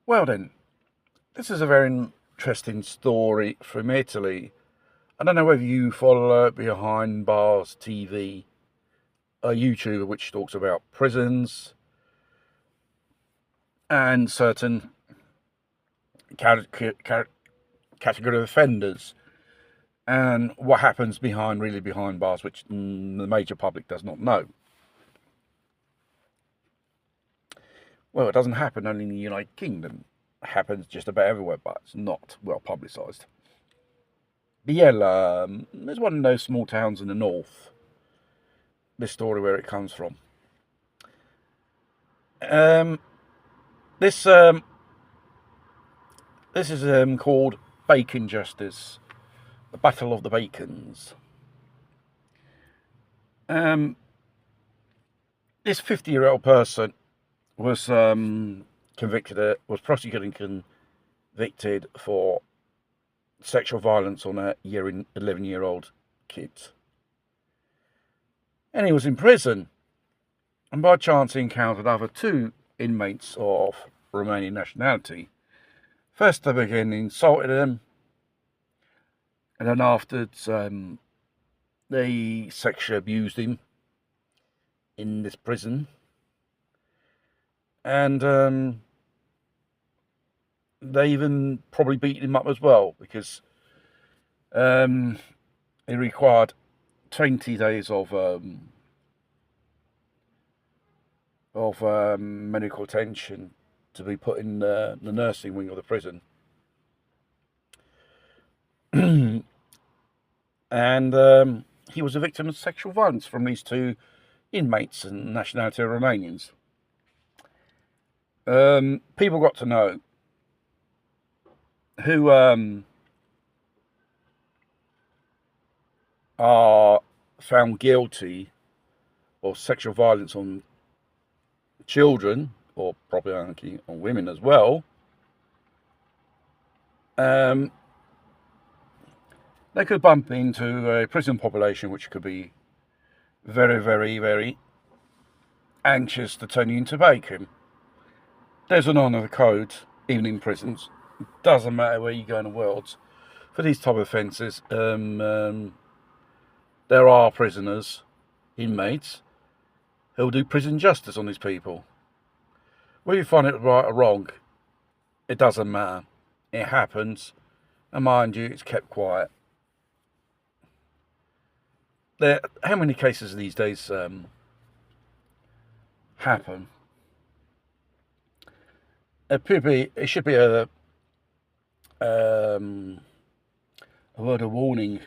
Well then, this is a very interesting story from Italy. I don't know whether you follow Behind Bars TV, a YouTuber which talks about prisons and certain category of offenders and what happens behind bars, which the major public does not know. Well, it doesn't happen only in the United Kingdom. It happens just about everywhere, but it's not well publicised. Biella, there's one of those small towns in the north. This story where it comes from. This is called Bacon Justice, the Battle of the Bacons. This 50-year-old person was was prosecuted and convicted for sexual violence on a 11-year-old kid. And he was in prison. And by chance he encountered other two inmates of Romanian nationality. First they began insulting him. And then afterwards they sexually abused him in this prison. And they even probably beat him up as well, because it required 20 days of medical attention to be put in the nursing wing of the prison. And he was a victim of sexual violence from these two inmates and nationality of Romanians. People got to know who are found guilty of sexual violence on children, or probably on women as well. They could bump into a prison population which could be very, very, very anxious to turn you into bacon. There's an honour code, even in prisons. It doesn't matter where you go in the world. For these type of offences, there are prisoners, inmates, who'll do prison justice on these people. Whether you find it right or wrong, it doesn't matter. It happens, and mind you, it's kept quiet. How many cases these days happen? It should be a word of warning.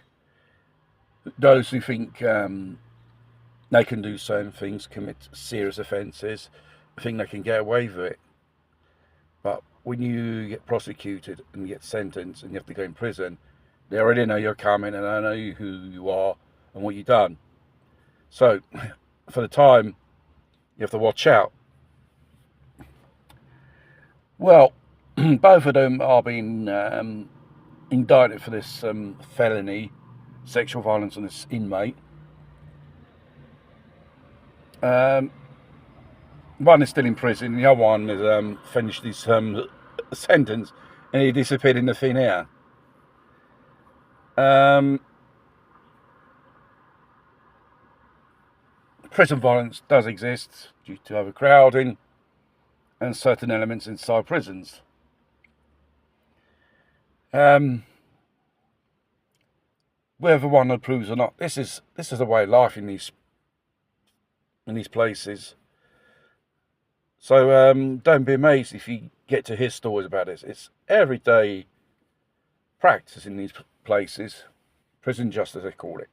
Those who think they can do certain things, commit serious offences, think they can get away with it. But when you get prosecuted and get sentenced and you have to go in prison, they already know you're coming and they know who you are and what you've done. So, for the time, you have to watch out. Well, both of them are being indicted for this felony, sexual violence on this inmate. One is still in prison, the other one has finished his sentence and he disappeared in the thin air. Prison violence does exist due to overcrowding and certain elements inside prisons. Whether one approves or not, this is the way of life in these places. So don't be amazed if you get to hear stories about this. It's everyday practice in these places. Prison justice, they call it.